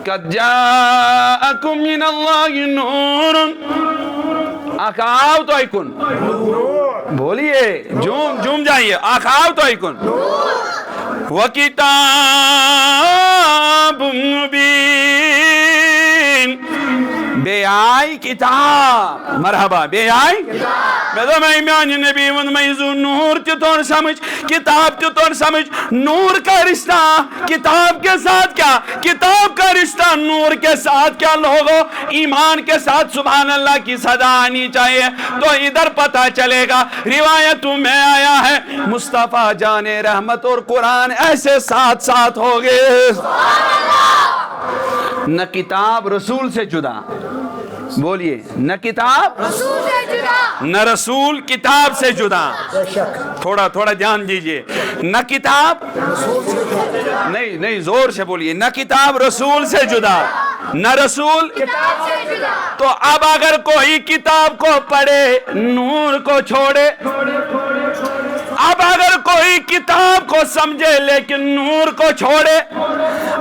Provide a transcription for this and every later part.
قد جاءکم من اللہ نور آخاو تو ایکن بولیے جوم جائیے آخاو تو ایکن وکتاب مبین بے آئی کتاب مرحبا بے آئی میں تو میں میانی نبی ون میں زو نور تی تون سمجھ کتاب تی تون سمجھ نور کا رشتہ کتاب کے ساتھ کیا کتاب کا رشتہ نور کے ساتھ کیا لوگوں ایمان کے ساتھ سبحان اللہ کی صدا آنی چاہیے تو ادھر پتہ چلے گا روایتوں میں آیا ہے مصطفیٰ جان رحمت اور قرآن ایسے ساتھ ساتھ ہو گئے نہ کتاب رسول سے جدا بولیے نہ کتاب رسول سے جدا نہ رسول کتاب سے جدا تھوڑا دھیان دیجئے نہ کتاب نہیں زور سے بولیے نہ کتاب رسول سے جدا نہ رسول کتاب سے جدا تو اب اگر کوئی کتاب کو پڑھے نور کو چھوڑے اب اگر کوئی کتاب کو سمجھے لیکن نور کو چھوڑے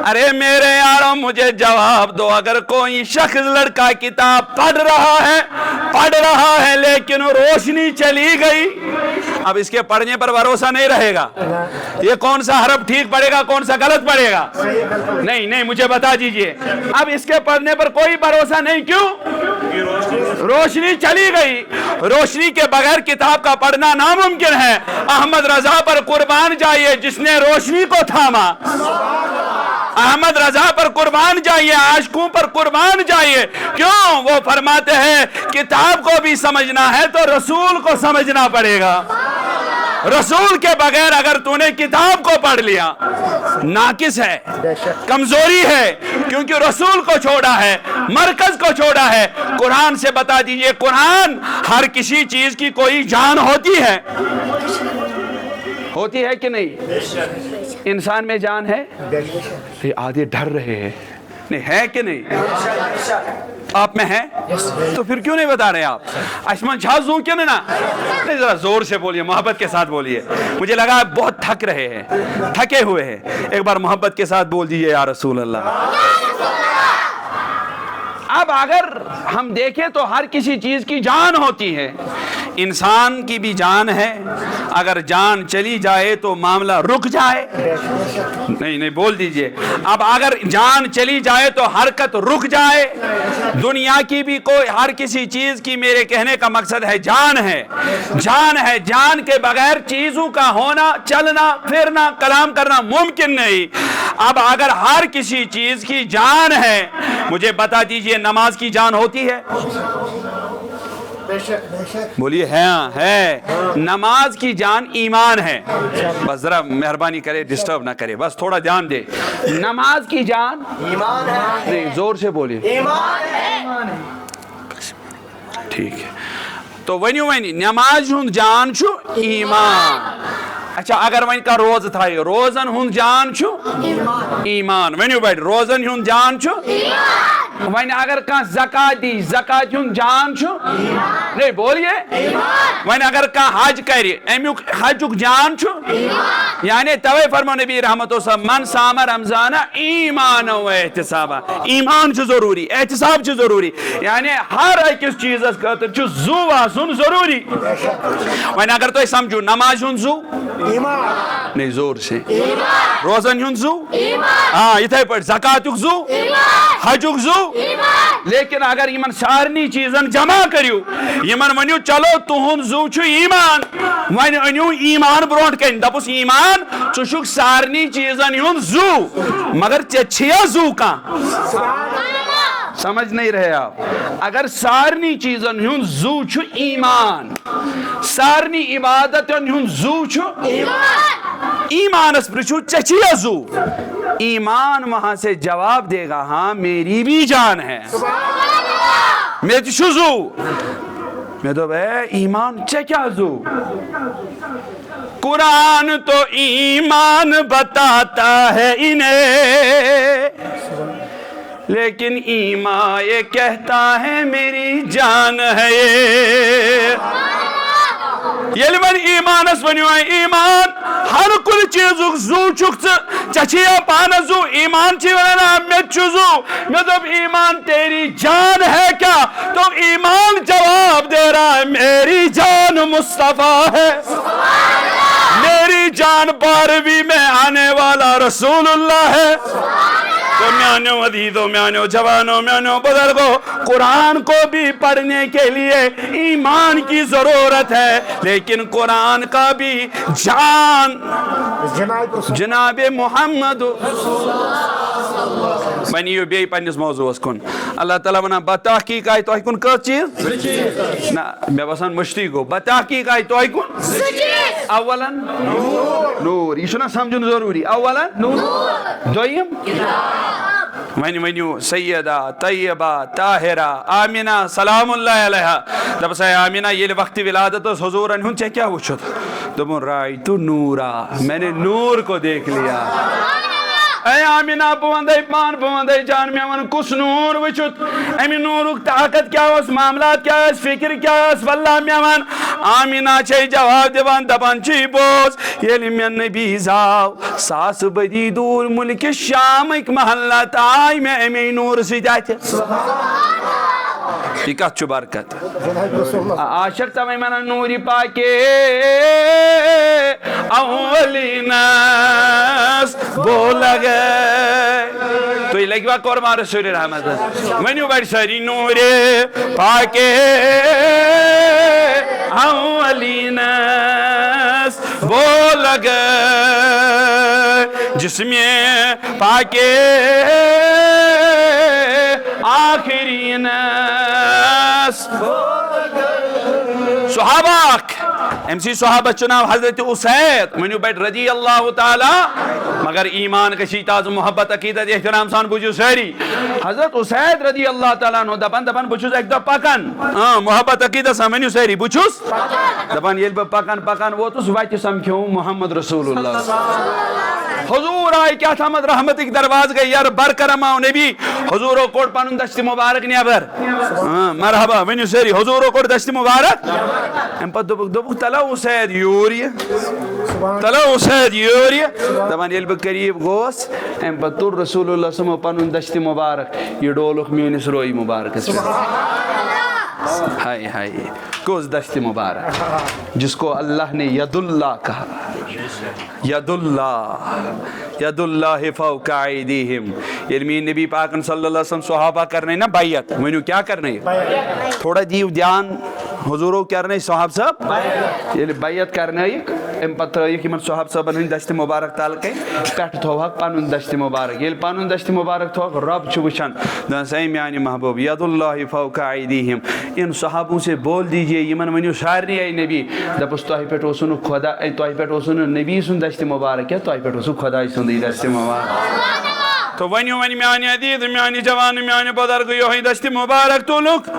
ارے میرے یاروں مجھے جواب دو اگر کوئی شخص لڑکا کتاب پڑھ رہا ہے لیکن روشنی چلی گئی اب اس کے پڑھنے پر بھروسہ نہیں رہے گا یہ کون سا حرف ٹھیک پڑھے گا کون سا غلط پڑھے گا نہیں مجھے بتا دیجئے اب اس کے پڑھنے پر کوئی بھروسہ نہیں کیوں روشنی چلی گئی روشنی کے بغیر کتاب کا پڑھنا ناممکن ہے احمد رضا پر قربان جائیے جس نے روشنی کو تھاما احمد رضا پر قربان جائیے عاشقوں پر قربان جائیے کیوں وہ فرماتے ہیں کتاب کو بھی سمجھنا ہے تو رسول کو سمجھنا پڑے گا رسول کے بغیر اگر تو نے کتاب کو پڑھ لیا ناقص ہے کمزوری ہے کیونکہ رسول کو چھوڑا ہے مرکز کو چھوڑا ہے قرآن سے بتا دیجئے قرآن ہر کسی چیز کی کوئی جان ہوتی ہے کہ نہیں انسان میں جان ہے آدھے ڈر رہے ہیں نہیں ہے کہ نہیں آپ میں ہے تو پھر کیوں نہیں بتا رہے آپ اشمن چھازوں کیوں نہیں ذرا زور سے بولیے محبت کے ساتھ بولیے مجھے لگا بہت تھک رہے ہیں تھکے ہوئے ہیں ایک بار محبت کے ساتھ بول دیجئے یا رسول اللہ اب اگر ہم دیکھیں تو ہر کسی چیز کی جان ہوتی ہے انسان کی بھی جان ہے اگر جان چلی جائے تو معاملہ رک جائے نہیں بول دیجئے اب اگر جان چلی جائے تو حرکت رک جائے دنیا کی بھی کوئی ہر کسی چیز کی میرے کہنے کا مقصد ہے جان ہے جان کے بغیر چیزوں کا ہونا چلنا پھرنا کلام کرنا ممکن نہیں اب اگر ہر کسی چیز کی جان ہے مجھے بتا دیجئے نماز کی جان ہوتی ہے بولیے ہے نماز کی جان ایمان ہے بس ذرا مہربانی کرے ڈسٹرب نہ کرے بس تھوڑا دھیان دے نماز کی جان ایمان ہے نہیں زور سے بولیے ایمان ہے ٹھیک ہے تو ونی نماز ہند جان چھو ایمان اچھا اگر ون کا روز تھائی روزن ہند جان چھو ایمان ونیو بیٹھ روزن ہند جان چھو ون اگر کان زکات دی زکات ہند جان چھو نہیں بولیے ون اگر کان حج کری امیک حجک جان چھو یعنی توے فرمو نبی رحمت اللہ من صام رمضان ایمان و احتسابا ایمان چھو ضروری احتساب چھو ضروری یعنی ہر ایکس چیز خاطر چھو زو آسن ضروری ون اگر تو سمجھو نماز ہند زو نہیں زور سے روزن ہند زو ہاں اتھے پر زکاتک زو حجک زو لیکن اگر یمن سارنی چیزن جمع کریو یمن ونیو چلو تہند زو چھو ایمان ون انیو ایمان برونٹ کن دپس ایمان چشک سارنی چیزن ہند زو مگر چیا زو کا سمجھ نہیں رہے آپ اگر سارنی چیزن ہند زو چھو ایمان سارنی عبادتن ہند زو چھو ایمان اس پرچو چچیا زو ایمان وہاں سے جواب دے گا ہاں میری بھی جان ہے میں چھو زو میں تو بھائی ایمان چکیا زو قرآن تو ایمان بتاتا ہے انہیں لیکن ایمان یہ کہتا ہے میری جان ہے یہ یل ون ایمانس ونیو ایمان ہر کل چیزک زو چھک چچیا پان زو ایمان چی ونانا میں چزو میں دب ایمان تیری جان ہے کیا تو ایمان جواب دے رہا ہے میری جان مصطفیٰ ہے میری جان 12ویں میں آنے والا رسول اللہ ہے تو میانو عزیزو میانو جوانو میانو بزرگو قرآن کو بھی پڑھنے کے لیے ایمان کی ضرورت ہے لیکن قرآن کا بھی جان جناب محمد بنیو بی پنس موضوع کن اللہ تعالیٰ ونان بتحقیق آئی تو کن کس چیز نا میں بسان مشتی گو بتحقیق آئی تو کن اولا نور یہ چھنا سمجھن ضروری اولا دویم ونیو سیدہ طیبہ طاہرہ آمینہ سلام اللہ علیہ دب سے آمینہ یہ وقت ولادت حضور انہوں چاہے کیا وچھت دبون رائیتو نورا میں نے نور کو دیکھ لیا اے آمینہ بوندے پان بوندے جان میں ون کس نور وچھت امی نورک طاقت کیا اس معاملات کیا اس فکر کیا اس واللہ میں ون آمینہ چھے جواب دیوان دبان چھی بوز یہ لمن نبی زاو ساس بدی دور ملک شام ایک محلہ تائی میں امی نور سی جاتے یہ کہت چھو برکت عاشق تمہیں منا نوری پاکے اولی ناس بولا گئے تو یہ لگی بات قربان رسول رحمت منیو بڑھ ساری نوری پاکے اولی ناس بولا گئے جس میں پاکے آخری ناس صحابہ امسی صحابہ چناب حضرت اسید منیو بیٹ رضی اللہ تعالی مگر ایمان کشی تاز محبت عقیدت احترام سان بوجھو سہری حضرت اسید رضی اللہ تعالیٰ نو دپن بوچھوز ایک دو پاکن محبت عقیدت سان منیو سہری بوچھوز دپن یہ پاکن وہ تو سوائتی سمکھوں محمد رسول اللہ حضور آئی کیا تھا مد رحمت ایک درواز گئی یار بر کرما نبی حضورو کوٹ پانون دشت مبارک نیابر مرحبا منیو سہری حضورو کوٹ دشت مبارک ام پا دوبک تلا اسید یوری تلا اسید یوری دبان یل بقریب گوس ام پا تور رسول اللہ سمو پانون دشت مبارک یہ ڈولک میونس روئی مبارک ہائی ہائی کوز دشت مبارک جس کو اللہ نے ید اللہ کہا ید اللہ فوق ایدیہم یعنی نبی پاک صلی اللہ علیہ وسلم صحابہ کرنے نا بیعت منو کیا کرنے تھوڑا دیو دھیان حضورو کرنے صحاب صاحب یعنی بیعت کرنے ام پتہ یہ کہ من صحاب صاحب ہن دشت مبارک تعلقے پیٹ تھوک پانون دشت مبارک یل پانون دشت مبارک تھوک رب چھ وچھن دن سے میانی محبوب ید اللہ فوق ایدیہم ان صحابوں سے بول دیجئے یمن ونیو شاعری اے نبی دپس توہی پیٹ اوسن خدا توہی پیٹ اوسن نبی سن دشت مبارک ہے توہی پیٹ اوسن خدا سن دشت مبارک تو ونیو ونی میانی عدید میانی جوان میانی بزرگ یوہی دشت مبارک تو لوگ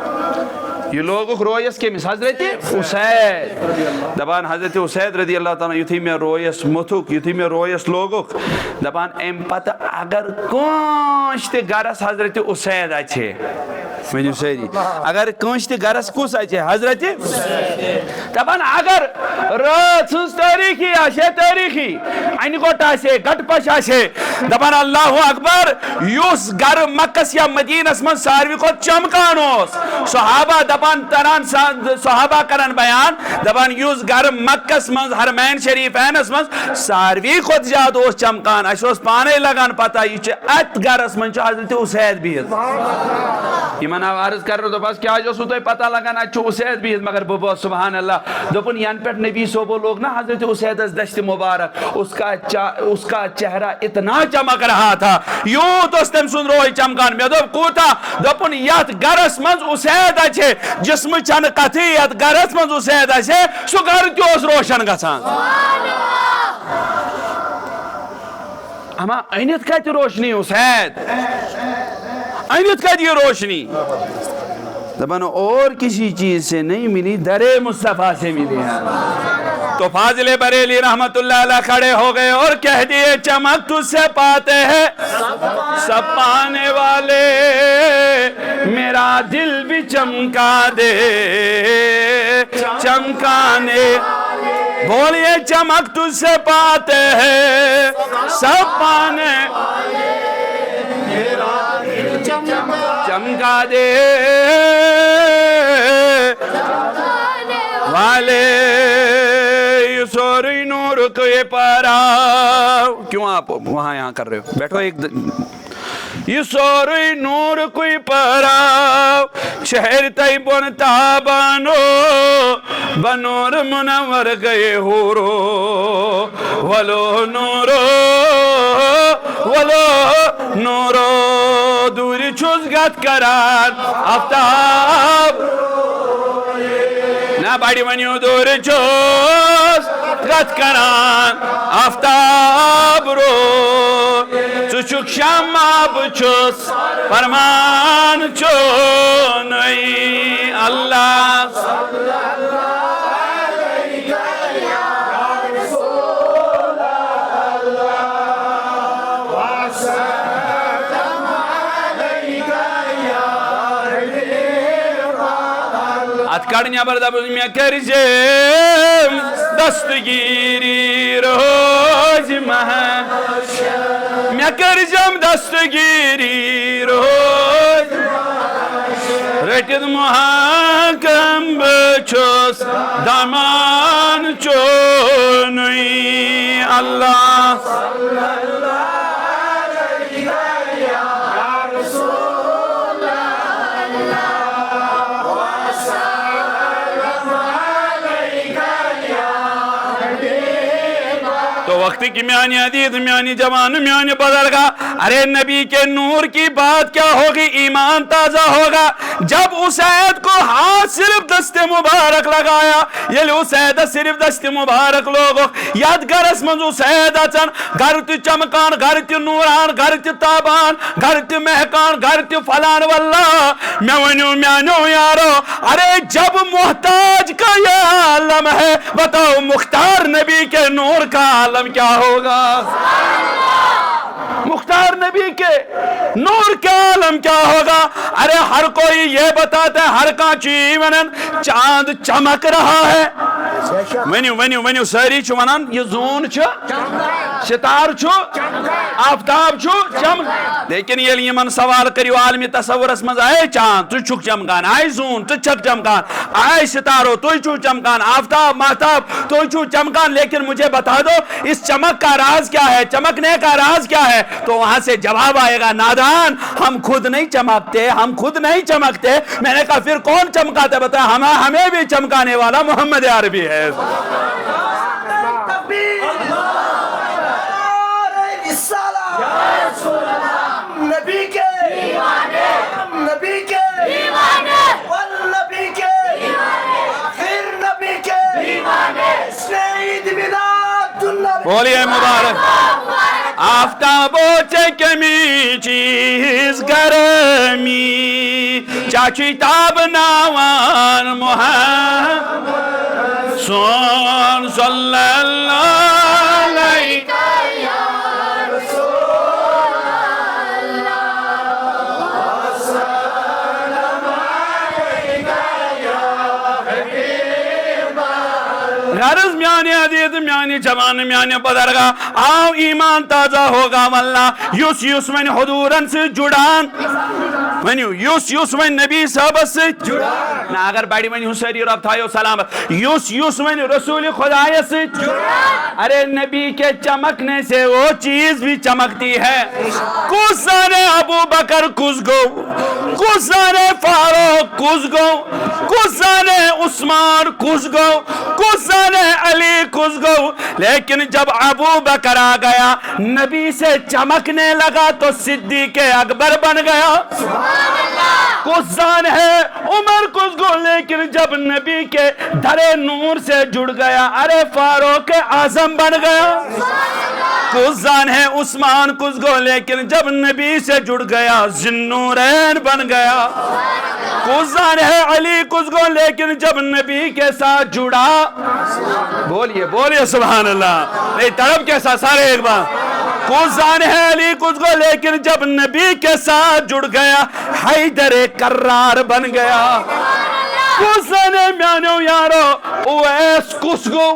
یہ لوگ رویس کے مس حضرت اسید دبان حضرت اسید رضی اللہ تعالیٰ یتھی میں رویس متھوک یتھی میں رویس لوگوک دبان ام پتہ اگر کونشت گرس حضرت اسید اچھے ونیو سیری اگر کونشت گرس کس اچھے حضرت دبان اگر رات سنس تاریخی آشے تاریخی این گوٹ آشے گٹ پش آشے دبان اللہ اکبر یوس گر مکس یا مدینس من ساروی کو چمکانوس صحابہ دبان تران صحابہ کرن بیان دبان یوس گر مکس من حرمین شریف اینس من ساروی خود جاد اس چمکان اشوس پانے لگان پتا یہ چھے ات گرس من چھے حضرت اسید بیت یہ من عرض کر رہا تو بس کیا جو سو تو پتا لگان اچھو اسید بیت مگر بابا سبحان اللہ دپن یان پیٹ نبی صوبو لوگ نا حضرت اسید از دشت مبارک اس کا چہرہ اتنا چمک رہا تھا یوں تو استم سن روئی چمکان میں دب کوتا دپن یات گرس من اسید اچھے جسم چن قطعی یات گرس من اسید اچھے سو گر تیوس روشن گسان اما اینت کہتی روشنی اسید اینت کہتی روشنی دبانو اور کسی چیز سے نہیں ملی در مصطفیٰ سے ملی ہے تو فاضل بریلی رحمت اللہ علیہ کھڑے ہو گئے اور کہہ دیے چمک تجھ سے پاتے ہیں سب پانے والے میرا دل بھی چمکا دے چمکانے بولیے چمک تجھ سے پاتے ہیں سب پانے چمکا دے والے سوری نور کے پارا کیوں آپ وہاں یہاں کر رہے ہو بیٹھو ایک یہ سوری نور کوئی پارا شہر تی بنتا بانو بنور منور گئے ہورو ولو نورو ولو نورو دوری چھوز گت کران آفتاب نا باڑی ونیو دوری چھوز گت کران آفتاب رو چوچک شماب چوس فرمان چونئی اللہ صلی اللہ علیہ یا رسول اللہ وسلم علیہ یا حبیب اللہ اتکڑنیا بردا بزمیا کرجم دستگیری روز مہن میں کرجم دستگیری روز رٹد محاکم بچوس دامان چونئی اللہ صلی اللہ علیہ یا رسول اللہ وسلم علیہ یا حبیب تو وقت کی میانی عدید میانی جوان میانی بزرگا ارے نبی کے نور کی بات کیا ہوگی ایمان تازہ ہوگا جب اسید کو ہاتھ صرف دست مبارک لگایا یہ اسید صرف دست مبارک لوگو یادگر اسمنز اسید اچن گھرت چمکان گھرت نوران گھرت تابان گھرت مہکان گھرت فلان واللہ میں ونیو میانو یارو ارے جب محتاج کا یہ عالم ہے بتاؤ مختار نبی کے نور کا عالم کیا ہوگا مختار نبی کے نور کا عالم کیا ہوگا ارے ہر کوئی یہ بتاتا ہے ہر کانچی ونن چاند چمک رہا ہے ونیو ساری چھو ونن یہ زون چھو ستار چھو آفتاب چھو چمک لیکن یہ لیے من سوال کریو عالمی تصور اسمز آئے چاند تو چھک چمکان آئے زون تو چھک چمکان آئے ستارو تو چھو چمکان آفتاب مہتاب تو چھو چمکان لیکن مجھے بتا دو اس چمک کا راز کیا ہے چمکنے کا راز کیا ہے تو وہاں سے جواب آئے گا نادان ہم خود نہیں چمکتے ہم خود نہیں چمکتے میں نے کہا پھر کون چمکاتے بتایا ہمیں بھی چمکانے والا محمد عربی ہے نبی کے دیوانے نبی کے دیوانے والنبی کے دیوانے آخر نبی کے دیوانے سید بلاد النبی بولیے مبارک آفتابو چکمی چیز گرمی چاچی تاب ناوان محمد سون صلی اللہ علیہ غرض میانی عدید میانی جوان میانی بزرگا آؤ ایمان تازہ ہوگا واللہ یوس من حضورن سے جڑان یوس من نبی صحابت سے جڑان نا اگر بیڑی من حسری رب تھایو سلامت یوس من رسول خدای سے جڑان ارے نبی کے چمکنے سے وہ چیز بھی چمکتی ہے کسانے ابو بکر کس گو کسانے فاروق کس گو کسانے عثمان کس گو کسانے علی کس گو لیکن جب ابو بکر آ گیا نبی سے چمکنے لگا تو صدیق اکبر بن گیا کسان ہے عمر کس گو لیکن جب نبی کے دھرے نور سے جڑ گیا ارے فاروق اعظم بن گیا کسان ہے عثمان کس گو لیکن جب نبی سے جڑ گیا ذوالنورین بن گیا کسان ہے علی کس گو لیکن جب نبی کے ساتھ جڑا بولیے سبحان اللہ نہیں تڑپ کیسا سارے ایک بار کسان ہے علی کس گو لیکن جب نبی کے ساتھ جڑ گیا حیدر کرار بن گیا کسانے میانو یارو اویس کس گو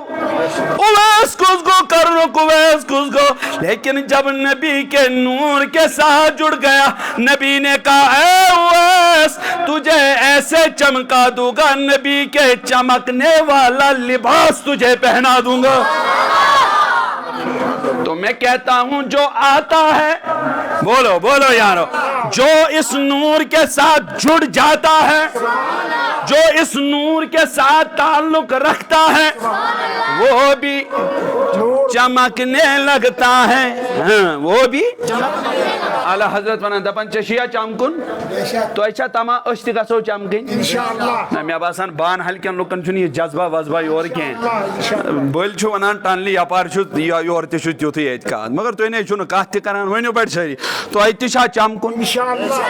کرنو اویس کس گو. لیکن جب نبی کے نور کے ساتھ جڑ گیا نبی نے کہا اے اویس تجھے ایسے چمکا دوں گا نبی کے چمکنے والا لباس تجھے پہنا دوں گا. تو میں کہتا ہوں جو آتا ہے بولو یارو جو اس نور کے ساتھ جڑ جاتا ہے جو اس نور کے ساتھ تعلق رکھتا ہے وہ بھی چمکنے لگتا ہے وہ بھی اعلی حضرت ونان دپان چشیا چمکن تو اچھا تما اشتی گسو چمکن انشاءاللہ. میں باسان بان ہلکن لوکن چھن یہ جذبہ وذبہ یور کین بل چھو ونان ٹانلی یپار چھو یور تہ چھو تیوتھے ایت کات مگر تو نے چھو کتھ تہ کران ونیو بڑ ساری تو ایت چھا چمکن انشاءاللہ.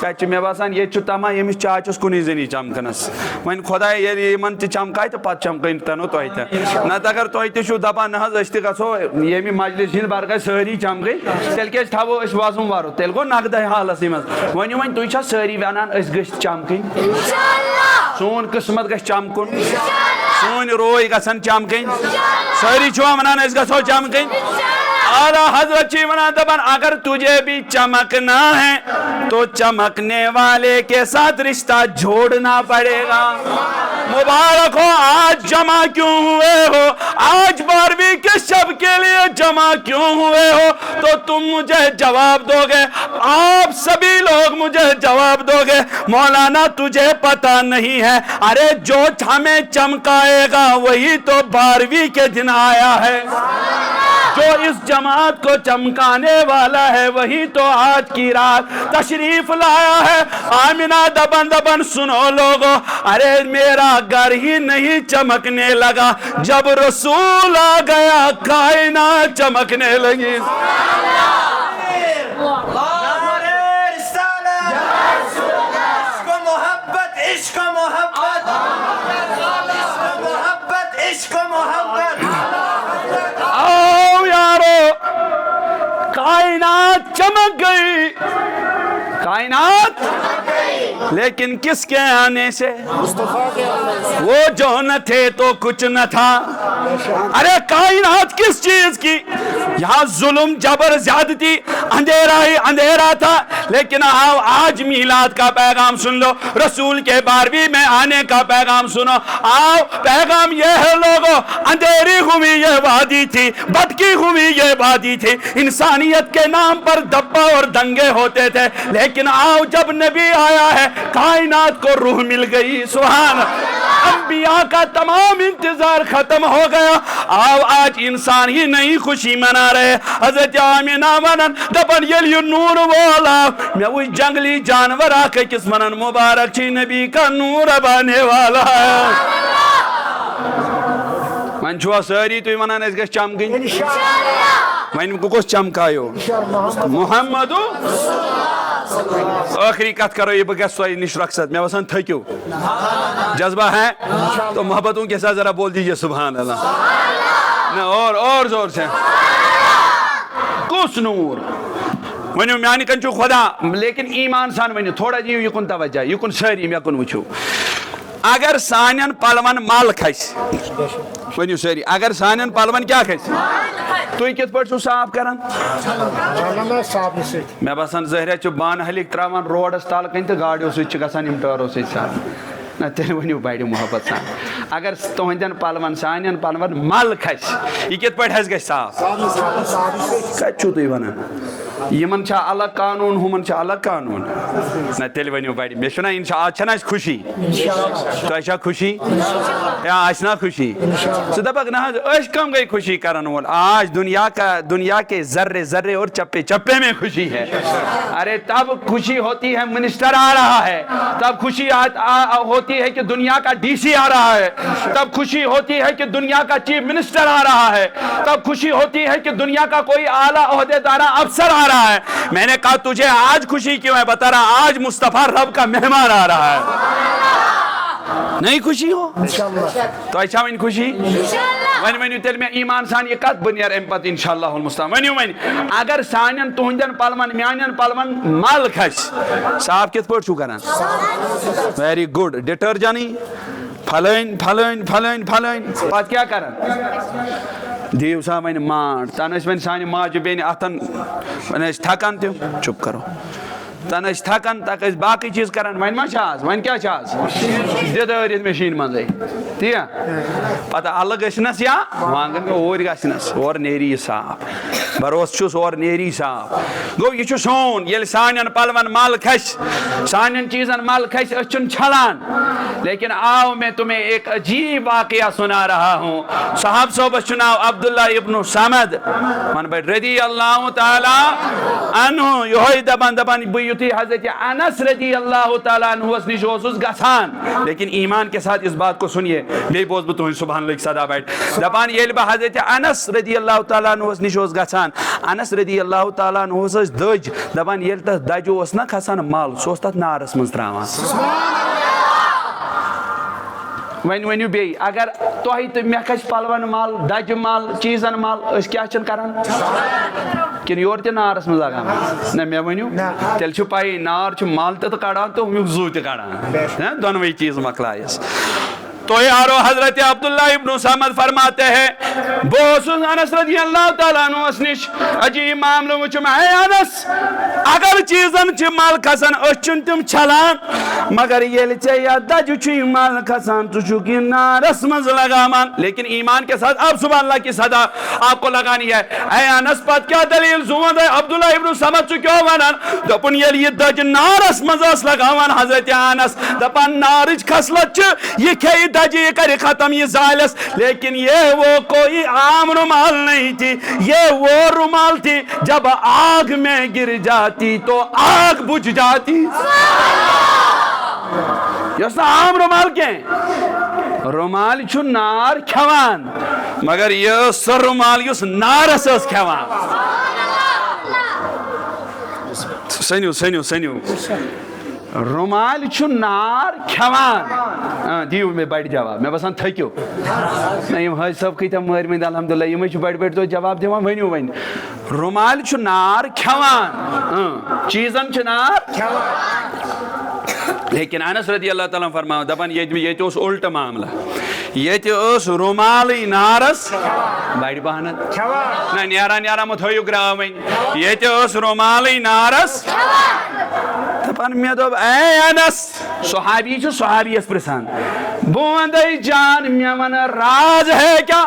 کچھ میں باسان یہ چھو تما یمس چاچس کنی زنی چمکنس ون خدا یہ من تہ چمکائے تو پتہ چمکن تنو تو ایت نت اگر تو ایت چھو دپان نہ اشتی گسو یمی مجلس ہند برگہ ساری چمکن تیل کیس تھاو اس وازم وارو تیل گو نقدہ حالس مز ونیو ون تھی چھا ساری ونان اس گژھِ چمکن سون قسمت گژھِ چمکن سون روی گژھن چمکن ساری چھوا ونان اس گژھو چمکن. اعلیٰ حضرت چی ونان دپان اگر تجھے بھی چمکنا ہے تو چمکنے والے کے ساتھ رشتہ جوڑنا پڑے گا. مبارک ہو آج جمع کیوں ہوئے ہو آج 12ویں کے شب کے لیے جمع کیوں ہوئے ہو تو تم مجھے جواب دو گے آپ سبھی لوگ مجھے جواب دو گے مولانا تجھے پتہ نہیں ہے ارے جو ہمیں چمکائے گا وہی تو 12ویں کے دن آیا ہے جو اس جماعت کو چمکانے والا ہے وہی تو آج کی رات تشریف لایا ہے. آمینہ دبن سنو لوگو ارے میرا گھر ہی نہیں چمکنے لگا جب رسول آ گیا کائنات چمکنے لگی. کائنات چمک گئی کائنات لیکن کس کے آنے سے وہ جو نہ تھے تو کچھ نہ تھا. ارے کائنات کس چیز کی یہاں ظلم جبر زیادتی اندھیرا ہی اندھیرا تھا لیکن آؤ آج میلاد کا پیغام سن لو رسول کے 12ویں میں آنے کا پیغام سنو. آؤ پیغام یہ ہے لوگو اندھیری ہوئی یہ وادی تھی بھٹکی ہوئی یہ وادی تھی انسانیت کے نام پر دبا اور دنگے ہوتے تھے لیکن آؤ جب نبی آیا ہے کائنات کو روح مل گئی. سبحان انبیاء کا تمام انتظار ختم ہو گیا. آؤ آج انسان ہی نئی خوشی منا رہے. حضرت آمینہ ونن دپن یلی نور والا میں وہ جنگلی جانور آ کے کس منن مبارک چھی نبی کا نور بانے والا ہے. من چھوا ساری تو ونان اس گژھِ چمکن وۄنۍ کُس چمکایو محمد آخری کت کرو یہ بگہ سوئی نش رخصت میں بسان تھکیو جذبہ ہے تو محبتوں کے ساتھ ذرا بول دیجئے سبحان اللہ نہ اور زور سے کس نور ونیو میانی کن چھو خدا لیکن ایمان سان ونیو تھوڑا جیو یکن توجہ یکن ساری میں کن وچھو اگر سانین پلون مال کھس ونیو ساری اگر سانین پلون کیا کھس تو کت پہ صاف کران میں باسان زہرہ چھ بان ہلک تراوان روڈس تال کن تو گاڑیوں سی گسان ٹٲرو سی صاف نہ تیل ونیو بڑی محبت سان اگر تہندین پلون سانین پلون مل کھس یہ کت پہ گژھِ صاف کت چھو تھی ونان یمن چھا الگ قانون ہمن چھا الگ قانون نہ تیل ونیو بڑی میں چھنا آج چھنا اس خوشی تو ایسا خوشی یا آج نہ خوشی سو دپک نہ اس کم گئی خوشی کرن وول آج دنیا کے ذرے ذرے اور چپے چپے میں خوشی ہے. ارے تب خوشی ہوتی ہے منسٹر آ رہا ہے تب خوشی ہوتی ہے کہ دنیا کا ڈی سی آ رہا ہے تب خوشی ہوتی ہے کہ دنیا کا چیف منسٹر آ رہا ہے تب خوشی ہوتی ہے کہ دنیا کا کوئی اعلیٰ عہدیدارہ افسر آ رہا ہے. میں نے کہا تجھے آج خوشی کیوں ہے بتا رہا آج مصطفیٰ رب کا مہمان آ رہا ہے. نہیں خوشی ہو تو اچھا ان خوشی ون ونیو تیل میں ایمان سان یہ کت بنیر ام پتہ انشاءاللہ المستعان ونیو ون اگر سانن تہندین پلون میانین پلون مل کھس صاف کت پٲٹھۍ چھُو کران ویری گڈ ڈٹرجنی پھلٲنۍ پھلٲنۍ پھلٲنۍ پھلٲنۍ پتہٕ کیٛاہ کران دیو سا ون مانڈ تن ٲسۍ وۄنۍ سانہِ ماجہِ بیٚنہِ اتھن وۄنۍ ٲسۍ تھکان تِم چُپ کرو تن ٲسۍ تھکان تک ٲسۍ باقٕے چیٖز کران وۄنۍ ما چھِ آز وۄنۍ کیٛاہ چھِ آز دِدٲرِتھ مِشیٖن منٛزٕے تی پتہٕ الگ گٔژھنس یا وانگن اوٗرۍ گژھنس اورٕ نیری یہِ صاف بروسہٕ چھُس اورٕ نیری صاف گوٚو یہِ چھُ سون ییٚلہِ سانٮ۪ن پلون مل کھسہِ سانٮ۪ن چیٖزن مل کھسہِ أسۍ چھِنہٕ چھلان لیکن آؤ میں تمہیں ایک عجیب واقعہ سنا رہا ہوں صاحب صوبس چھُ ناو عبداللہ ابن سمد ون بڑ رضی اللہ تعالیٰ عنہ یہوے دپان دپان بہٕ یُتھُے حضرت انس رضی اللہ تعالیٰ عنہس نش اوسُس گژھان لیکن ایمان کے ساتھ اس بات کو سنیے بیٚیہِ بوز بہٕ تُہنٛد سبحان اللہ صدا بٹ دپان ییٚلہِ بہٕ حضرت انس رضی اللہ تعالیٰ عنہس نش اوسُس گژھان انس رضی اللہ تعالیٰ عنہس ٲسۍ دٔج دپان ییٚلہِ تتھ دجہِ اوس نا کھسان مل سُہ اوس تتھ نارس منٛز تراوان ون ؤنِو بیٚیہِ اگر تۄہہِ تہٕ مےٚ کھسہِ پلون مل دجہِ مل چیٖزن مل أسۍ کیٛاہ چھِنہٕ کران کِنہٕ یورٕ تہِ نارس منٛز لگاوان نہ مےٚ ؤنِو تیٚلہِ چھُ پَیی نار چھُ مل تہِ تہٕ کڑان تہٕ ہُمیُک زُو تہِ کڑان دۄنوَے چیٖز مۄکلایس تو یارو حضرت عبداللہ ابن سمد فرماتے ہیں بوس انس رضی اللہ تعالیٰ عنہ نش عجیب معاملہ وچھم اے انس اگر چیزن چھ مل کھسان أسۍ تم چھلان مگر ییٚلہِ ژےٚ یا دجہِ چھُے مل کھسان ژٕ چھُکھ یہِ نارس منٛز لگاوان لیکن ایمان کے ساتھ اب سبحان اللہ کی صدا آپ کو لگانی ہے اے انس پت کیا دلیل زون عبداللہ ابن سمد ژٕ کیٛاہ ونان دوٚپُن ییٚلہِ یہِ دجہِ نارس منٛز ٲس لگاوان حضرت انس دپان نارٕچ خصلت چھِ یہِ کھیٚیہِ دجہِ یہ کرے ختم یہ زالس لیکن یہ وہ کوئی عام رومال نہیں تھی یہ وہ رومال تھی جب آگ میں گر جاتی تو آگ بجھ جاتی یہ عام رومال کہیں رومال چھو نار کھوان مگر یہ سر رومال یس نارس اس کھوان سنیو سنیو سنیو رومال چھو نار کھوان دیو میں بڑھ جواب میں بسان تھکیو یم حج صاحب کھیتا مہرمند الحمدللہ یم چھو بڑھ بڑھ تو جواب دیوان ونیو ون رومال چھو نار کھوان چیزن چھو نار لیکن انس رضی اللہ تعالیٰ فرماؤ دپان یہ تو اس الٹ معاملہ یہ اس رومالی نارس بڑھ بہانت نہ نیارا نیارا مت ہوئیو گراوین یہ اس رومالی نارس دپان مے دوٚپ اے انس صحابی چھُ صحابیس پرژھان بہٕ وندے جان مے ون راز ہے کیا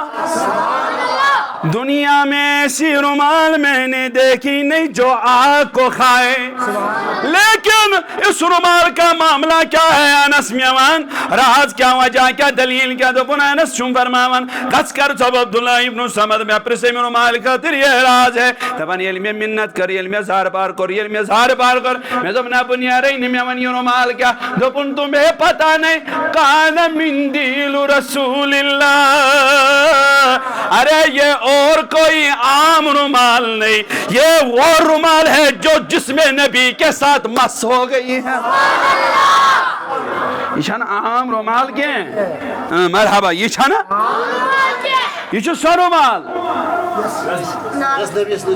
دنیا میں ایسی رومال میں نے دیکھی نہیں جو آگ کو کھائے لیکن اس رومال کا معاملہ کیا ہے انس میوان راز کیا وجہ کیا دلیل کیا دپن انس چھُم فرماوان گژھ کر ژٕ عبداللہ ابن سمد مے پرژھے مےٚ رومال خٲطرٕ یہ راز ہے دپان ییٚلہِ مےٚ مِنت کٔر ییٚلہِ مےٚ زار پار کوٚر ییٚلہِ مےٚ زار پار کوٚر مےٚ دوٚپ نہ بہٕ نیرے نہٕ مےٚ وَن یہِ رومال کیا دوٚپُن تمہیں پتہ نہیں کان مندیل رسول اللہ ارے یہ اور کوئی عام رومال نہیں یہ وہ رومال ہے جو جسم نبی کے ساتھ مس ہو گئی ہے یہ چھنا عام رومال کیا مرحبا یہ چھنا یہ چھو سو رومال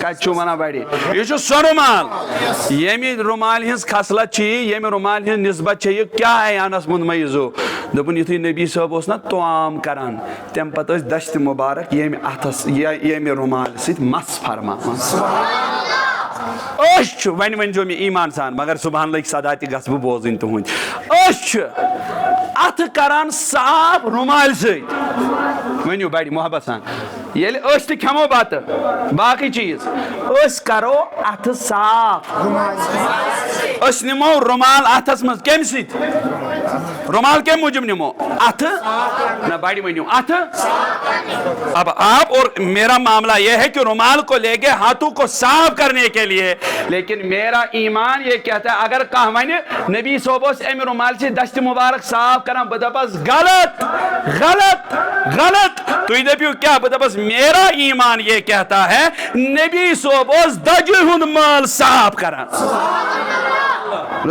کچھو منا بڑی یہ چھو سو رومال یمی رومال ہنس خصلت چھی یمی رومال ہنس نسبت چھی کیا ہے انس مندمیزو دپن یتھے نبی صاحب اوس نا توام کران تم پتہ ٲسۍ دشت مبارک یمی اتھس یمی رومال سۭتۍ مس فرماوان أسۍ چھِ وۄنۍ ؤنۍزیو مےٚ ایمان سان مگر صبحن لٔگۍ صدا تہِ گژھٕ بہٕ بوزٕنۍ تُہُنٛد أسۍ چھِ اتھٕ کران صاف رومالہِ سۭتۍ ؤنِو بڑِ محبت سان ییٚلہِ أسۍ تہِ کھٮ۪مو بتہٕ باقٕے چیٖز أسۍ کرو اتھٕ صاف أسۍ نِمو رومال اتھس منٛز کمہِ سۭتۍ رومال کمہِ موٗجوٗب نِمو اتھٕ نہ بڑِ ؤنِو اتھٕ اب آپ اور میرا معاملہ یہ ہے کہ رومال کو لے کے ہاتھوں کو صاف کرنے کے لیے لیکن میرا ایمان یہ کہتا ہے اگر کہاں ونہِ نبی صوب اوس امہِ رومال سے دشت مبارک صاف کران بہٕ دپس غلط غلط غلط تُہۍ دٔپِو کیٛاہ بہٕ دپس میرا ایمان یہ کہتا ہے نبی صوب اوس دجہِ ہُنٛد مال صاف کران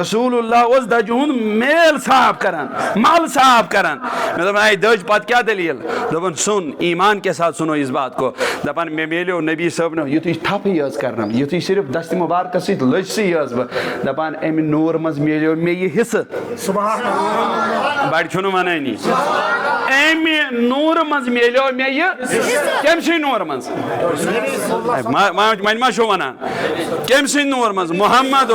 رسول اللہ اس دج ہند میل صاف کران مال صاف کران میں دپان اے دج پت کیا دلیل دپان سن ایمان کے ساتھ سنو اس بات کو دپان میں میلیو نبی صاحب نے یتھی تھپ یز کرنا یتھی صرف دست مبارک ست لج سی یز دپان امہ نور مز میلیو مے یہ حصہ بڑ چھنو ونانی امہ نور مز میلیو مے یہ کم سی نور مز من ما چھو ونان کم سی نور مز محمد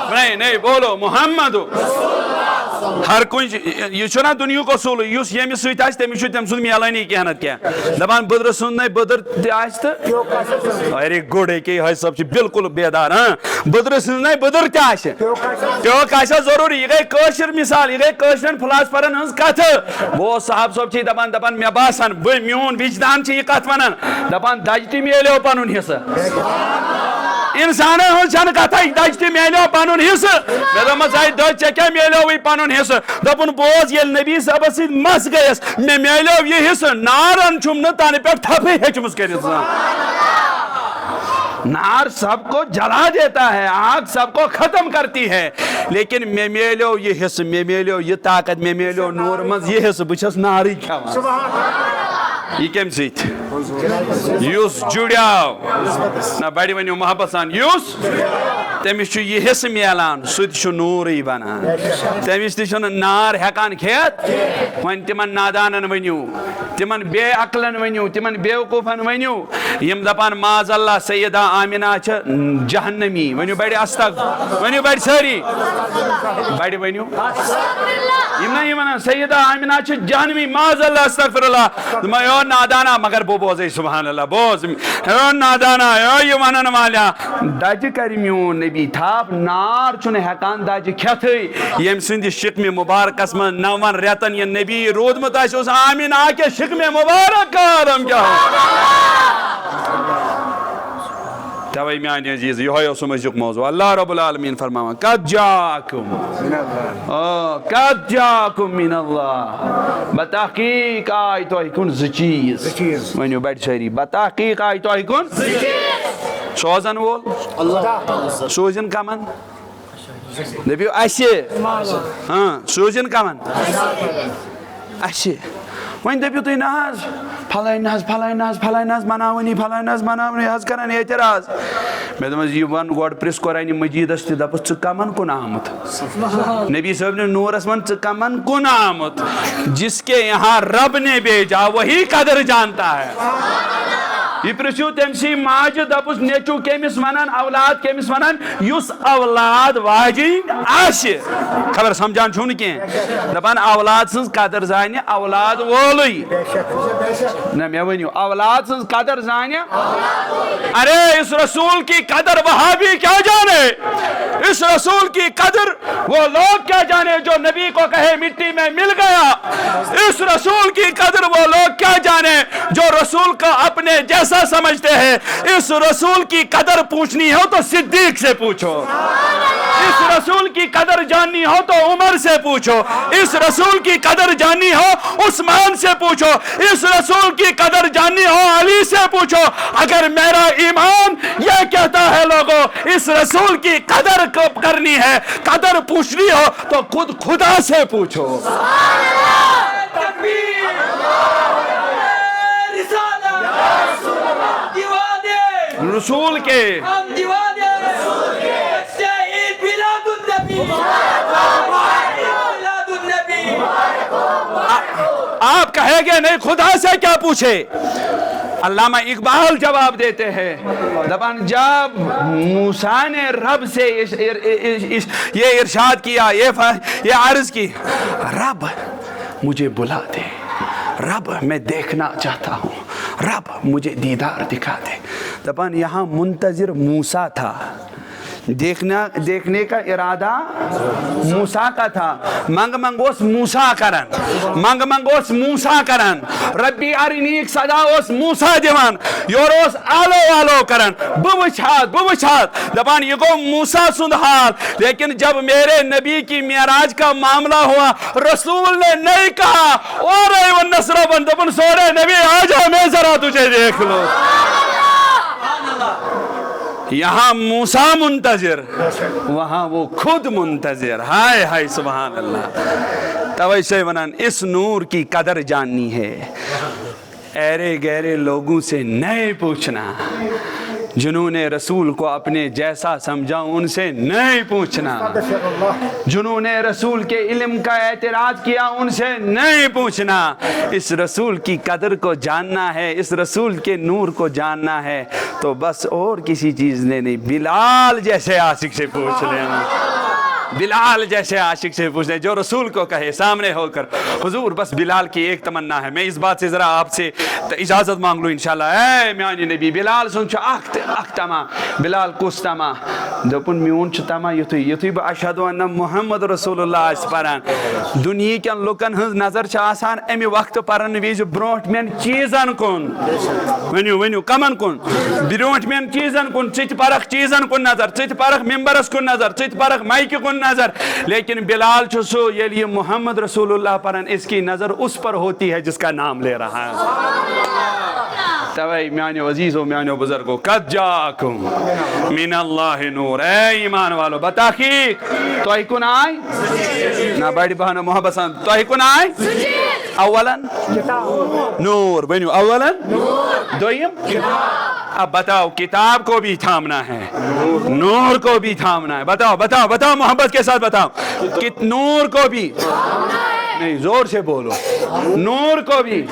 نہیں بولو محمد ہر کن یہ چھنا دنیا کو سول اس یمس ست آس تمس تم سند میلانی کیا نت کیا دپان بدر سند بدر تہ ارے گڈ ہے صاحب بالکل بیدار ہاں بدر سند بدر تہ آس ٹیوک آسا ضروری یہ گئی کاشر مثال یہ گئی کاشرن فلاسفرن ہز کت وہ صاحب صاحب چھ دپان مے باسان میون وجدان چھ یہ کت ونان دپان دج تہ میلیو پنن حصہ انسان ہن کتھا دج تہ میلیو پنن حصہ مے دپمس آئی دج ژے کیا میلیو پنن حصہ دپن بوز یل نبی صاحب ست مس گیس مے میلیو یہ حصہ نارن چھم نہ تانہ پہ تھپے ہیچمس کرت نار سب کو جلا دیتا ہے آگ سب کو ختم کرتی ہے لیکن میں میلیو یہ حصہ میں میلیو یہ طاقت میں میلیو نور مز یہ حصہ بچس ناری کھوان یہ کم سیت یوس جڑیاو نہ بڑی ونیو محبت سان یوس تمس یہ حصہ میلان سہ نوری بنان تمس تہ نار ہیکان کھیت ون تمن نادانن ونیو تمن بے عقلن ونیو تمن بیوقوفن ونیو یم دپان معاذ اللہ سیدہ آمنہ چھ جہنمی ونیو بڑی استغفر ونیو بڑی ساری بڑی ونیو یم نہ یم سیدہ آمنہ چھ جہنمی معاذ اللہ استغفر اللہ میں او نادانا مگر بو بوزے سبحان اللہ بوز او نادانا او یہ ونن والا دج کر میون نبی تھاپ نار چھن ہیکان دج کھیتھے یم سند شکم مبارکس من 9 ریتن یہ نبی رودمت اس آمنہ کے شکم مبارک آدم کیا توئی میانی عزیز یہ ہے سمجھک موضوع اللہ رب العالمین فرماوان قد جاکم من اللہ بتحقیق آئی تو کن زچیز ونیو بیٹھ شہری بتحقیق آئی تو کن سوزن وول سوزن کمن دبیو اسے ہاں سوزن کمن اسے ون دپیو تھی ناز فلائن مناونی حض کران اعتراض میں دپس یہ ون گوڈ پرس قرآن مجیدس تہ دپس ژٕ کمن کن آمت نبی صاحب نے نورس من ژٕ کمن کن آمت جس کے یہاں رب نے بھیجا وہی قدر جانتا ہے یہ پرسیو تم سی ماجہ دپس نیچو کمس ونان اولاد کمس ونان یس اولاد واجن آسہ خبر سمجھان چھو کی دپان اولاد سن قدر زانہ اولاد وولئی نہ مے ونیو اولاد سن قدر زانہ ارے اس رسول کی قدر وہابی کیا جانے اس رسول کی قدر وہ لوگ کیا جانے جو نبی کو کہے مٹی میں مل گیا اس رسول کی قدر وہ لوگ کیا جانے جو رسول کو اپنے جیسا سمجھتے ہیں اس رسول کی قدر پوچھنی ہو تو صدیق سے پوچھو اس رسول کی قدر جاننی ہو تو عمر سے پوچھو اس رسول کی قدر جاننی ہو عثمان سے پوچھو اس رسول کی قدر جاننی ہو علی سے پوچھو اگر میرا ایمان یہ کہتا ہے لوگوں اس رسول کی قدر کرنی ہے قدر پوچھنی ہو تو خود خدا سے پوچھو رسول کے آپ کہے گے نہیں خدا سے کیا پوچھے علامہ اقبال جواب دیتے ہیں دپان جب موسیٰ نے رب سے یہ ارشاد کیا یہ عرض کی رب مجھے بلا دے رب میں دیکھنا چاہتا ہوں رب مجھے دیدار دکھا دے دپان یہاں منتظر موسیٰ تھا دیکھنے کا ارادہ موسیٰ کا تھا منگ اس موسیٰ کرن ربی ارنیک صدا اس موسیٰ دیوان یور اس آلو کرن بوچھات دپان یہ گو موسیٰ سند حال لیکن جب میرے نبی کی معراج کا معاملہ ہوا رسول نے نہیں کہا اور نصر بن دپن سورے نبی آجا میں ذرا تجھے دیکھ لو یہاں موسیٰ منتظر وہاں وہ خود منتظر. ہائے ہائے سبحان اللہ. توے سے ونان اس نور کی قدر جاننی ہے. ایرے گہرے لوگوں سے نہیں پوچھنا. جنہوں نے رسول کو اپنے جیسا سمجھا ان سے نہیں پوچھنا. جنہوں نے رسول کے علم کا اعتراض کیا ان سے نہیں پوچھنا. اس رسول کی قدر کو جاننا ہے, اس رسول کے نور کو جاننا ہے تو بس اور کسی چیز نے نہیں, بلال جیسے عاشق سے پوچھ لینا. بلال جیسے عاشق سے پوچھنے جو رسول کو کہے سامنے ہو کر, حضور بس بلال کی ایک تمنا ہے. میں اس بات سے ذرا آپ سے اجازت مانگ لوں انشاءاللہ. اے میانی نبی بلال سنچ اخ تما بلال کس تما دپن میون چھ تما یتھے بہ اشہدو ان محمد رسول اللہ اس پران دنیا کین لوکن ہز نظر چھ آسان امی وقت پرن ویز برونٹ مین چیزن کن. ونیو کمن کن برونٹ مین چیزن کن. چت پرخ چیزن کن نظر, چت پرخ ممبرس کن نظر, چت پرخ مائک کن نظر. لیکن بلال چھو یہ محمد رسول اللہ پرن اس کی نظر اس پر ہوتی ہے جس کا نام لے رہا ہے. توئی میانو عزیزو میانو بزرگو قد جاکم من اللہ نور. اے ایمان والو بتحقیق توہی کن آئی نا بڑی بہن محبت سان توہی کن آئی اولا نور. بنیو اولا دویم. اب بتاؤ کتاب کو بھی تھامنا ہے, نور کو بھی تھامنا ہے. بتاؤ بتاؤ بتاؤ محبت کے ساتھ بتاؤ. نور کو بھی نہیں, زور سے بولو. نور کو بھی,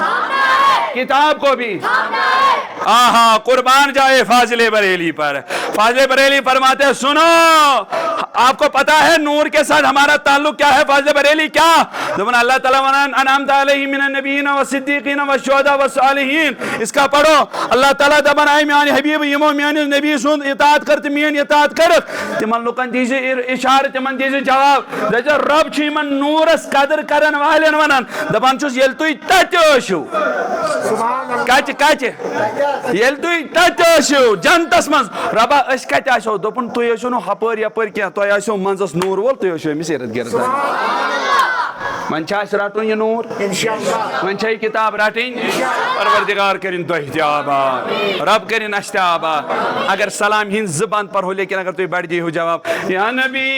کتاب کو بھی. آہا قربان جائے فاضل بریلی پر. فاضل بریلی فرماتے ہیں سنو آپ کو پتا ہے نور کے ساتھ ہمارا تعلق کیا ہے. فاضل بریلی کیا دبن اللہ تعالیٰ انعمت علیہم من النبیین والصدیقین والشہداء والصالحین. اس کا پڑھو اللہ تعالیٰ دبن آئی میانی حبیب یمو میانی نبی سن اطاعت کرت مین اطاعت کرت. تمن لوکن دیجے اشارہ, تمن دیجے جواب دجا رب چھ من نورس قدر کرن والن ونان دبن چھس یل توی تت ٲسِو کچ کچ یل توی تت ٲسِو جنتس منز ربا اس کت آسو دوپن توی ٲسِو نہٕ ہپٲرۍ یپٲرۍ کینٛہہ تۄہہِ آسیو منٛزس نوٗر وول تُہۍ ٲسِو أمِس اِرد گِرد. وۄنۍ چھا اَسہِ رٹُن یہِ نوٗر, وۄنۍ چھا یہِ کِتاب رٹٕنۍ. پروردگار کٔرِنۍ تۄہہِ تہِ آباد, رب کٔرِنۍ اَسہِ تہِ آباد. اگر سلام ہِنٛز زٕ بند پرہو لیکن اگر تُہۍ بڑِ دیٖہِو جواب یا نبی